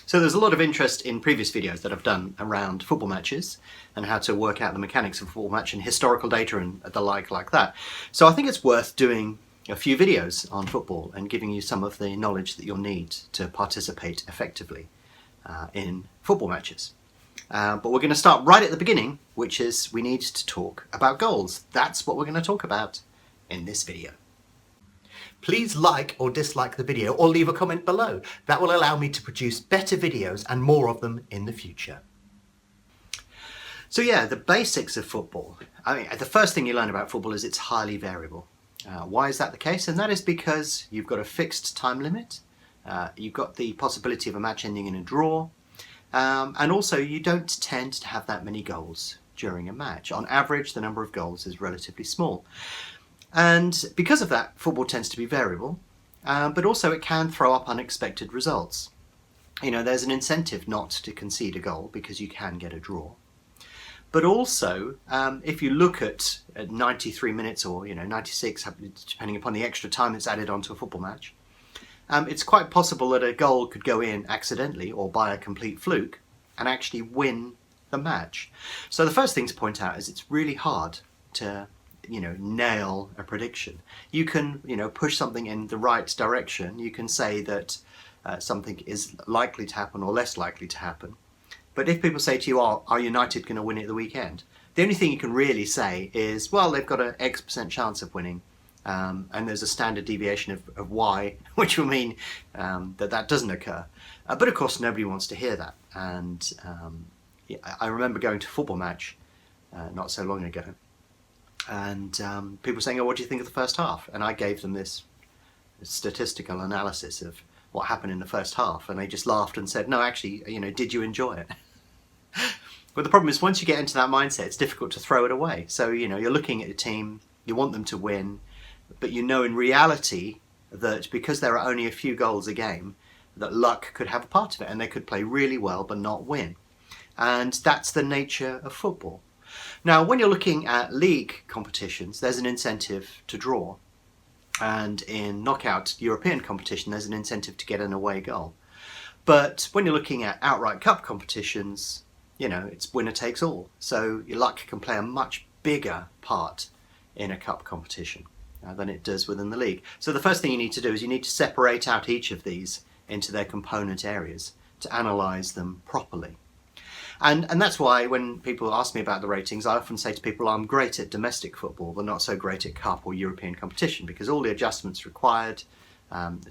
So there's a lot of interest in previous videos that I've done around football matches and how to work out the mechanics of a football match and historical data and the like that. So I think it's worth doing a few videos on football and giving you some of the knowledge that you'll need to participate effectively in football matches. But we're going to start right at the beginning, which is we need to talk about goals. That's what we're going to talk about in this video. Please like or dislike the video or leave a comment below. That will allow me to produce better videos and more of them in the future. So yeah, the basics of football. I mean, the first thing you learn about football is it's highly variable. Why is that the case? And that is because you've got a fixed time limit. You've got the possibility of a match ending in a draw. And also you don't tend to have that many goals during a match. On average, the number of goals is relatively small. And because of that, football tends to be variable, but also it can throw up unexpected results. You know, there's an incentive not to concede a goal because you can get a draw. But also, if you look at 93 minutes or 96, depending upon the extra time that's added onto a football match, it's quite possible that a goal could go in accidentally or by a complete fluke and actually win the match. So the first thing to point out is it's really hard to nail a prediction. You can push something in the right direction. You can say that something is likely to happen or less likely to happen. But if people say to you, are United going to win it the weekend? The only thing you can really say is, well, they've got an X% chance of winning. And there's a standard deviation of Y, which will mean that doesn't occur. But of course, nobody wants to hear that. And I remember going to a football match not so long ago, and people saying, what do you think of the first half? And I gave them this statistical analysis of what happened in the first half, and they just laughed and said, no, actually, did you enjoy it? But the problem is, once you get into that mindset, it's difficult to throw it away. So you're looking at a team, you want them to win, but in reality that because there are only a few goals a game, that luck could have a part of it, and they could play really well but not win. And that's the nature of football. Now, when you're looking at league competitions, there's an incentive to draw. And in knockout European competition, there's an incentive to get an away goal. But when you're looking at outright cup competitions, it's winner takes all. So your luck can play a much bigger part in a cup competition than it does within the league. So the first thing you need to do is you need to separate out each of these into their component areas to analyse them properly. And that's why when people ask me about the ratings, I often say to people, I'm great at domestic football, but not so great at cup or European competition, because all the adjustments required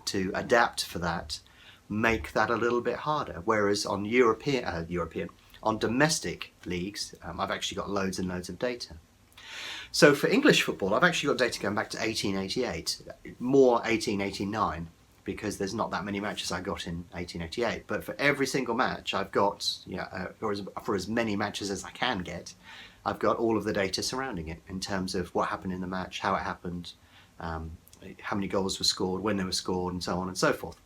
to adapt for that make that a little bit harder. Whereas on on domestic leagues, I've actually got loads and loads of data. So for English football, I've actually got data going back to 1888, more 1889. Because there's not that many matches I got in 1888. But for every single match I've got, for as many matches as I can get, I've got all of the data surrounding it in terms of what happened in the match, how it happened, how many goals were scored, when they were scored, and so on and so forth.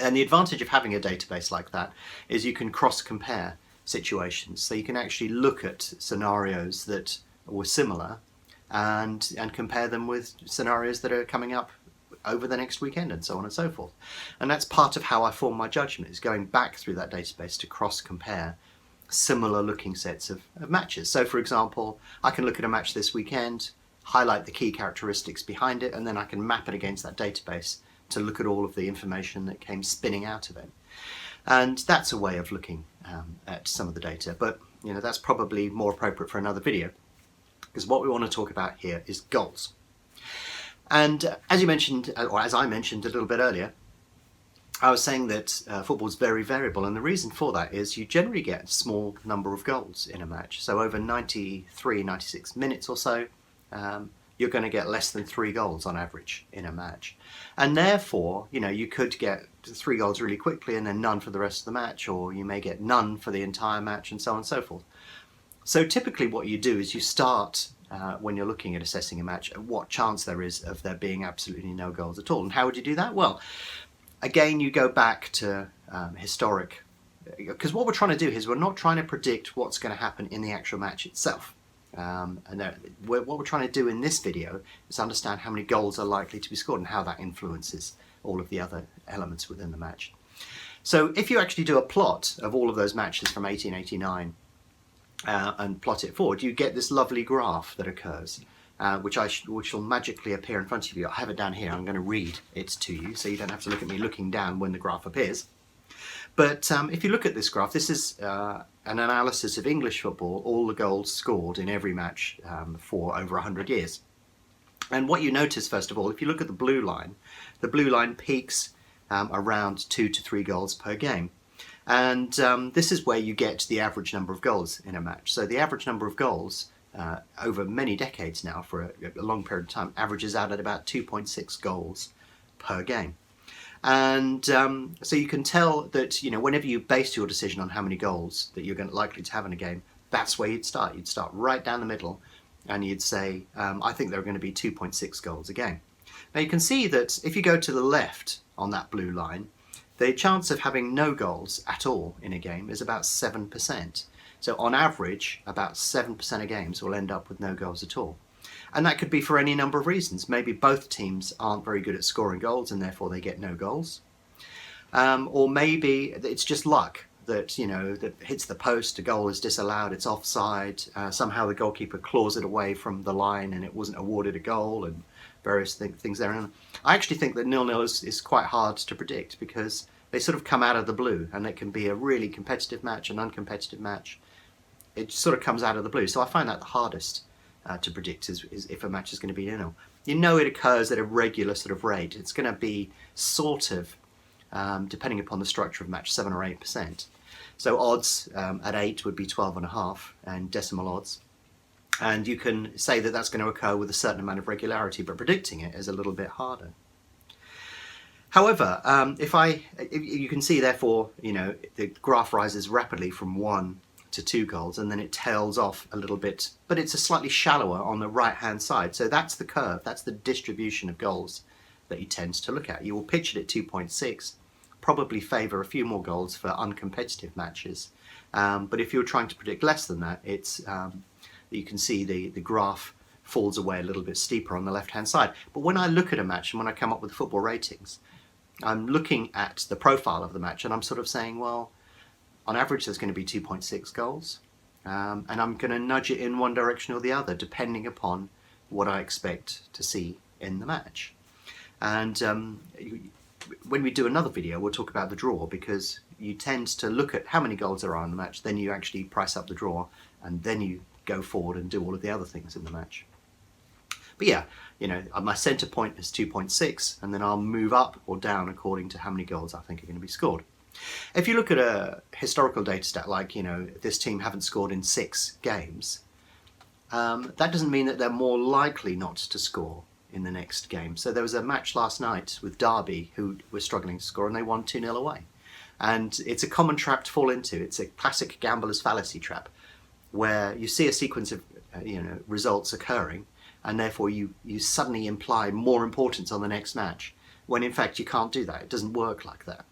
And the advantage of having a database like that is you can cross-compare situations. So you can actually look at scenarios that were similar and compare them with scenarios that are coming up over the next weekend, and so on and so forth. And that's part of how I form my judgment, is going back through that database to cross-compare similar looking sets of matches. So for example, I can look at a match this weekend, highlight the key characteristics behind it, and then I can map it against that database to look at all of the information that came spinning out of it. And that's a way of looking at some of the data, but that's probably more appropriate for another video, because what we want to talk about here is goals. And as you mentioned, or as I mentioned a little bit earlier, I was saying that football is very variable, and the reason for that is you generally get a small number of goals in a match. So over 93, 96 minutes or so, you're going to get less than 3 goals on average in a match. And therefore, you could get 3 goals really quickly and then none for the rest of the match, or you may get none for the entire match, and so on and so forth. So typically what you do is you start when you're looking at assessing a match, what chance there is of there being absolutely no goals at all. And how would you do that? Well, again, you go back to historic, because what we're trying to do is we're not trying to predict what's going to happen in the actual match itself. What we're trying to do in this video is understand how many goals are likely to be scored and how that influences all of the other elements within the match. So if you actually do a plot of all of those matches from 1889 and plot it forward, you get this lovely graph that occurs, which will magically appear in front of you. I have it down here. I'm going to read it to you, so you don't have to look at me looking down when the graph appears. But if you look at this graph, this is an analysis of English football, all the goals scored in every match for over 100 years. And what you notice, first of all, if you look at the blue line peaks around 2 to 3 goals per game. And this is where you get the average number of goals in a match. So the average number of goals over many decades now, for a long period of time, averages out at about 2.6 goals per game. And so you can tell that, you know, whenever you base your decision on how many goals that you're likely to have in a game, that's where you'd start. You'd start right down the middle, and you'd say, I think there are going to be 2.6 goals a game. Now you can see that if you go to the left on that blue line, the chance of having no goals at all in a game is about 7%. So on average, about 7% of games will end up with no goals at all. And that could be for any number of reasons. Maybe both teams aren't very good at scoring goals and therefore they get no goals. Or maybe it's just luck that, you know, that hits the post, a goal is disallowed, it's offside, somehow the goalkeeper claws it away from the line and it wasn't awarded a goal, and various things there. And I actually think that 0-0 is quite hard to predict because they sort of come out of the blue, and it can be a really competitive match, an uncompetitive match. It sort of comes out of the blue. So I find that the hardest to predict is if a match is going to be 0-0. You know it occurs at a regular sort of rate. It's going to be sort of, depending upon the structure of match, 7 or 8%. So odds at 8 would be 12.5, and decimal odds. And you can say that that's going to occur with a certain amount of regularity, but predicting it is a little bit harder. However, you can see, therefore, you know, the graph rises rapidly from 1 to 2 goals, and then it tails off a little bit, but it's a slightly shallower on the right-hand side. So that's the curve, that's the distribution of goals that you tend to look at. You will pitch it at 2.6, probably favour a few more goals for uncompetitive matches. But if you're trying to predict less than that, it's you can see the graph falls away a little bit steeper on the left-hand side. But when I look at a match and when I come up with the football ratings, I'm looking at the profile of the match and I'm sort of saying, well, on average there's going to be 2.6 goals, and I'm going to nudge it in one direction or the other depending upon what I expect to see in the match. And when we do another video, we'll talk about the draw, because you tend to look at how many goals there are in the match, then you actually price up the draw, and then you go forward and do all of the other things in the match. But yeah, you know, my centre point is 2.6, and then I'll move up or down according to how many goals I think are going to be scored. If you look at a historical data stat like, you know, this team haven't scored in 6 games, that doesn't mean that they're more likely not to score in the next game. So there was a match last night with Derby who were struggling to score, and they won 2-0 away. And it's a common trap to fall into. It's a classic gambler's fallacy trap, where you see a sequence of results occurring, and therefore you suddenly imply more importance on the next match, when in fact you can't do that. It doesn't work like that.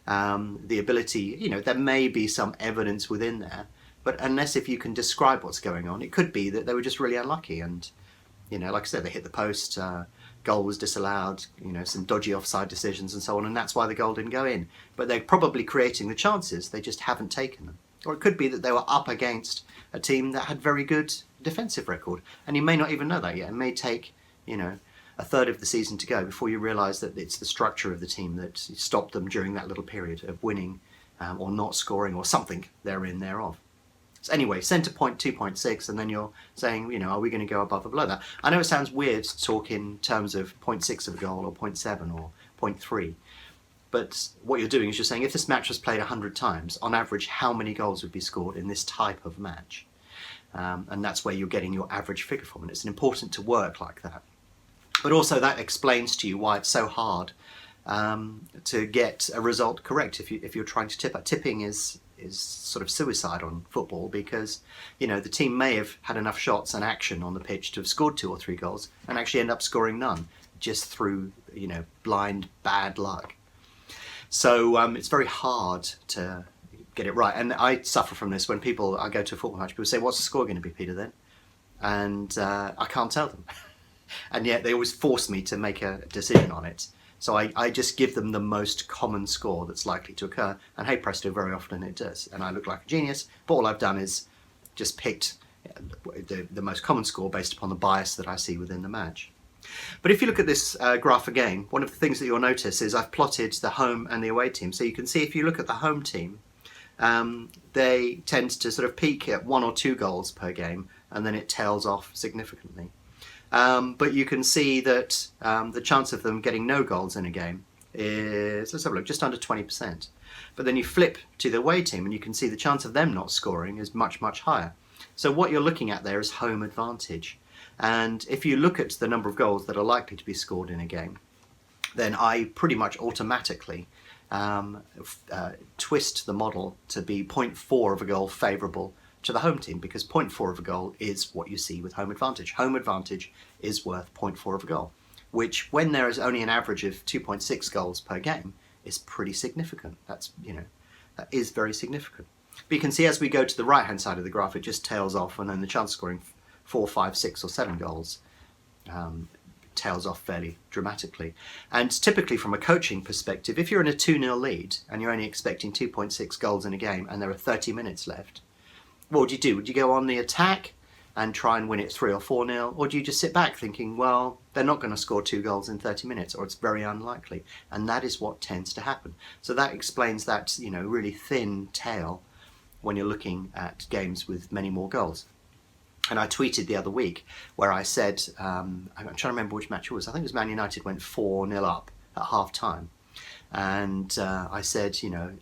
The ability, you know, there may be some evidence within there, but unless if you can describe what's going on, it could be that they were just really unlucky, and, you know, like I said, they hit the post, goal was disallowed, you know, some dodgy offside decisions and so on, and that's why the goal didn't go in. But they're probably creating the chances, they just haven't taken them. Or it could be that they were up against a team that had very good defensive record, and you may not even know that yet. It may take, you know, a third of the season to go before you realise that it's the structure of the team that stopped them during that little period of winning or not scoring or something thereof. So anyway, centre point 2.6, and then you're saying, you know, are we going to go above or below that? I know it sounds weird to talk in terms of 0.6 of a goal or 0.7 or 0.3, but what you're doing is you're saying if this match was played 100 times, on average, how many goals would be scored in this type of match? And that's where you're getting your average figure from, and it's important to work like that. But also that explains to you why it's so hard to get a result correct if you're trying to tip. Tipping is sort of suicide on football, because, you know, the team may have had enough shots and action on the pitch to have scored 2 or 3 goals and actually end up scoring none, just through, you know, blind bad luck. So it's very hard to get it right, and I suffer from this when I go to a football match, people say, what's the score going to be, Peter, then? And I can't tell them. And yet they always force me to make a decision on it, So I just give them the most common score that's likely to occur, and hey presto, very often it does. And I look like a genius, but all I've done is just picked the most common score based upon the bias that I see within the match. But if you look at this graph again, one of the things that you'll notice is I've plotted the home and the away team. So you can see if you look at the home team, they tend to sort of peak at 1 or 2 goals per game, and then it tails off significantly. But you can see that the chance of them getting no goals in a game is, let's have a look, just under 20%. But then you flip to the away team and you can see the chance of them not scoring is much, much higher. So what you're looking at there is home advantage. And if you look at the number of goals that are likely to be scored in a game, then I pretty much automatically twist the model to be 0.4 of a goal favourable to the home team, because 0.4 of a goal is what you see with home advantage. Home advantage is worth 0.4 of a goal, which when there is only an average of 2.6 goals per game is pretty significant. That is very significant. But you can see as we go to the right hand side of the graph, it just tails off, and then the chance of scoring 4, 5, 6 or 7 goals tails off fairly dramatically. And typically from a coaching perspective, if you're in a 2-0 lead and you're only expecting 2.6 goals in a game and there are 30 minutes left, what would you do? Would you go on the attack and try and win it 3 or 4-0? Or do you just sit back thinking, well, they're not going to score 2 goals in 30 minutes, or it's very unlikely? And that is what tends to happen. So that explains that, really thin tail when you're looking at games with many more goals. And I tweeted the other week where I said, I'm trying to remember which match it was. I think it was Man United went 4-0 up at half time. And I said,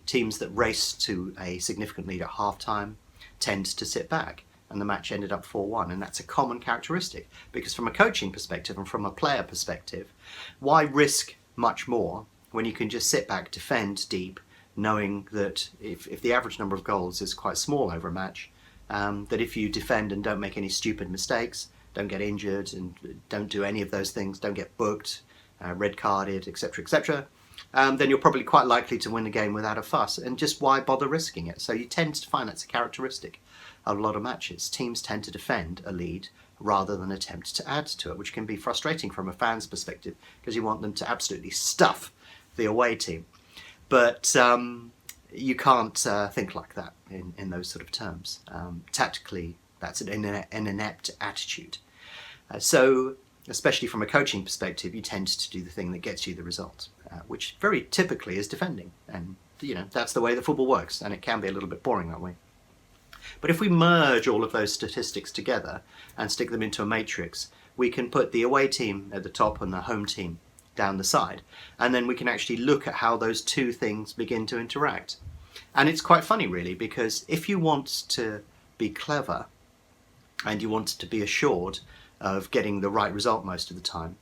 teams that race to a significant lead at half time tend to sit back. And the match ended up 4-1. And that's a common characteristic, because from a coaching perspective and from a player perspective, why risk much more when you can just sit back, defend deep, knowing that if the average number of goals is quite small over a match, that if you defend and don't make any stupid mistakes, don't get injured and don't do any of those things, don't get booked, red carded, etc., etc., then you're probably quite likely to win the game without a fuss. And just why bother risking it? So you tend to find that's a characteristic of a lot of matches. Teams tend to defend a lead rather than attempt to add to it, which can be frustrating from a fan's perspective because you want them to absolutely stuff the away team. But you can't think like that in those sort of terms. Tactically, that's an inept attitude. So, especially from a coaching perspective, you tend to do the thing that gets you the result, which very typically is defending. And, that's the way that football works, and it can be a little bit boring that way. But if we merge all of those statistics together and stick them into a matrix, we can put the away team at the top and the home team down the side, and then we can actually look at how those two things begin to interact. And it's quite funny, really, because if you want to be clever and you want to be assured of getting the right result most of the time,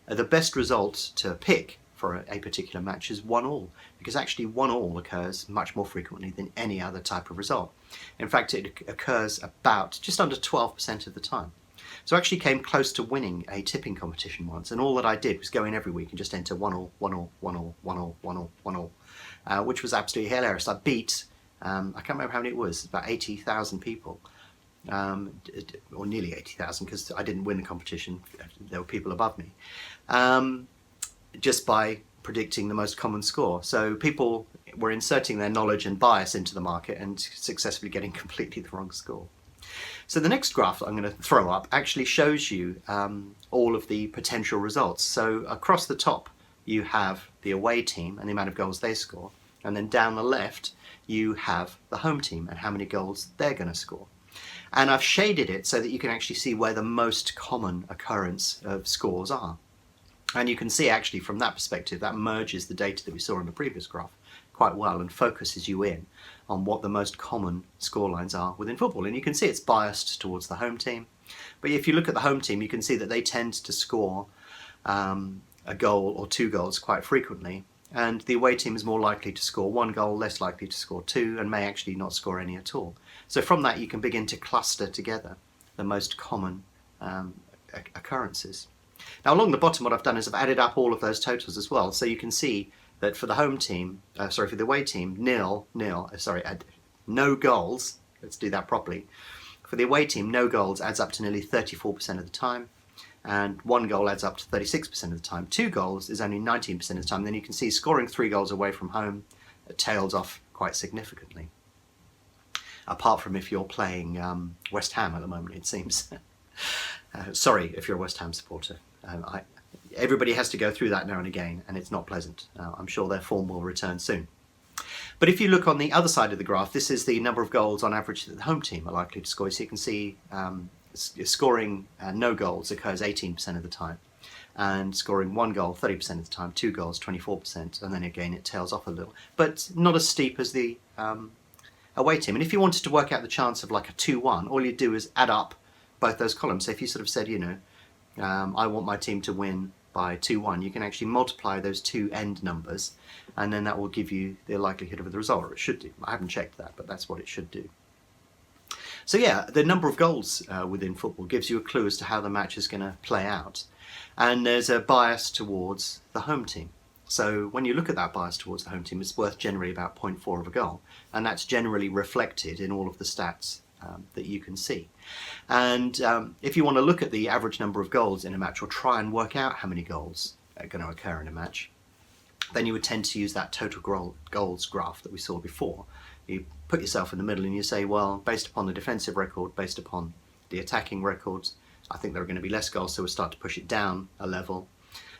the best result to pick for a particular match is 1-1, because actually 1-1 occurs much more frequently than any other type of result. In fact, it occurs about just under 12% of the time. So I actually came close to winning a tipping competition once, and all that I did was go in every week and just enter 1-1, 1-1, 1-1, 1-1, 1-1, 1-1, which was absolutely hilarious. I beat, I can't remember how many it was, about 80,000 people, or nearly 80,000, because I didn't win the competition. There were people above me, just by predicting the most common score. So people were inserting their knowledge and bias into the market and successfully getting completely the wrong score. So the next graph that I'm going to throw up actually shows you all of the potential results. So across the top you have the away team and the amount of goals they score, and then down the left you have the home team and how many goals they're going to score. And I've shaded it so that you can actually see where the most common occurrence of scores are. And you can see actually from that perspective that merges the data that we saw in the previous graph quite well and focuses you in on what the most common scorelines are within football. And you can see it's biased towards the home team. But if you look at the home team, you can see that they tend to score a goal or 2 goals quite frequently. And the away team is more likely to score 1 goal, less likely to score 2, and may actually not score any at all. So from that you can begin to cluster together the most common occurrences. Now along the bottom what I've done is I've added up all of those totals as well. So you can see that for the home team, for the away team, no goals, let's do that properly. For the away team, no goals adds up to nearly 34% of the time. and 1 goal adds up to 36% of the time. 2 goals is only 19% of the time. Then you can see scoring 3 goals away from home tails off quite significantly. Apart from if you're playing West Ham at the moment, it seems. Sorry if you're a West Ham supporter. Everybody has to go through that now and again, and it's not pleasant. I'm sure their form will return soon. But if you look on the other side of the graph, this is the number of goals on average that the home team are likely to score. So you can see scoring no goals occurs 18% of the time, and scoring 1 goal 30% of the time, 2 goals 24%, and then again it tails off a little, but not as steep as the away team. And if you wanted to work out the chance of like a 2-1, all you do is add up both those columns. So if you sort of said, you know, I want my team to win by 2-1, you can actually multiply those two end numbers, and then that will give you the likelihood of the result, or it should do. I haven't checked that, but that's what it should do. So yeah, the number of goals within football gives you a clue as to how the match is going to play out. And there's a bias towards the home team. So when you look at that bias towards the home team, it's worth generally about 0.4 of a goal. And that's generally reflected in all of the stats that you can see. And if you want to look at the average number of goals in a match, or try and work out how many goals are going to occur in a match, then you would tend to use that total goals graph that we saw before. You put yourself in the middle and you say, well, based upon the defensive record, based upon the attacking records, I think there are going to be less goals, so we'll start to push it down a level.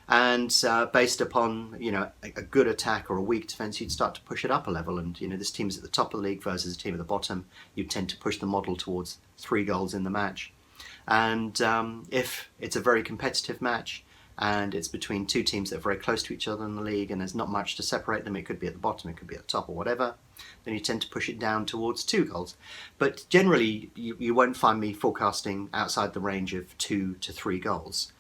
And based upon, you know, a good attack or a weak defence, you'd start to push it up a level. And, you know, this team's at the top of the league versus a team at the bottom, you tend to push the model towards 3 goals in the match. And if it's a very competitive match, and it's between 2 teams that are very close to each other in the league, and there's not much to separate them, it could be at the bottom, it could be at the top, or whatever, then you tend to push it down towards 2 goals. But generally, you won't find me forecasting outside the range of 2 to 3 goals.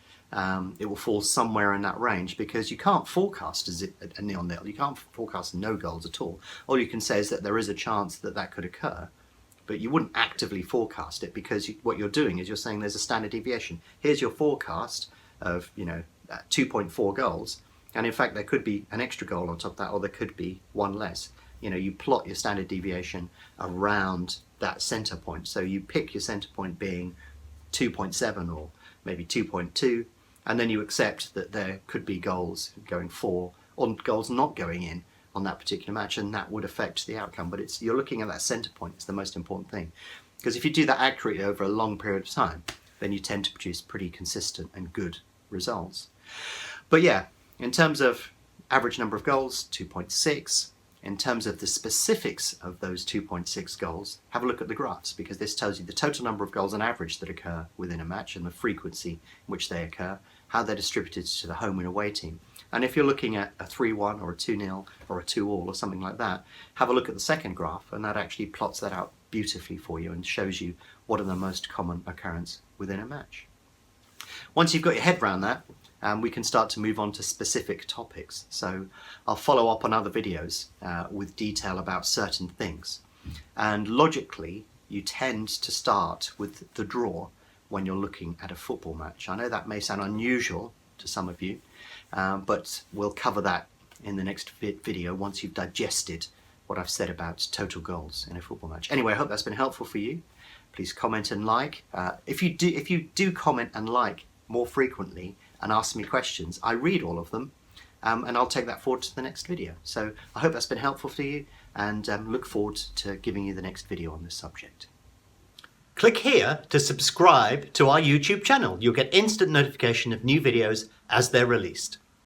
It will fall somewhere in that range, because you can't forecast a 0-0. You can't forecast no goals at all. All you can say is that there is a chance that that could occur, but you wouldn't actively forecast it, because what you're doing is you're saying there's a standard deviation. Here's your forecast of, you know, 2.4 goals, and in fact there could be an extra goal on top of that, or there could be 1 less. You know, you plot your standard deviation around that center point. So you pick your center point being 2.7 or maybe 2.2, and then you accept that there could be goals going for, or goals not going in on that particular match, and that would affect the outcome. But you're looking at that center point. It's the most important thing, because if you do that accurately over a long period of time, then you tend to produce pretty consistent and good results. But yeah, in terms of average number of goals, 2.6. In terms of the specifics of those 2.6 goals, have a look at the graphs, because this tells you the total number of goals on average that occur within a match, and the frequency in which they occur, how they're distributed to the home and away team. And if you're looking at a 3-1 or a 2-0 or a 2-all or something like that, have a look at the second graph, and that actually plots that out beautifully for you and shows you what are the most common occurrences within a match. Once you've got your head around that, we can start to move on to specific topics. So I'll follow up on other videos with detail about certain things. And logically, you tend to start with the draw when you're looking at a football match. I know that may sound unusual to some of you, but we'll cover that in the next video once you've digested what I've said about total goals in a football match. Anyway, I hope that's been helpful for you. Please comment and like. If you do comment and like more frequently and ask me questions, I read all of them, and I'll take that forward to the next video. So I hope that's been helpful for you, and look forward to giving you the next video on this subject. Click here to subscribe to our YouTube channel. You'll get instant notification of new videos as they're released.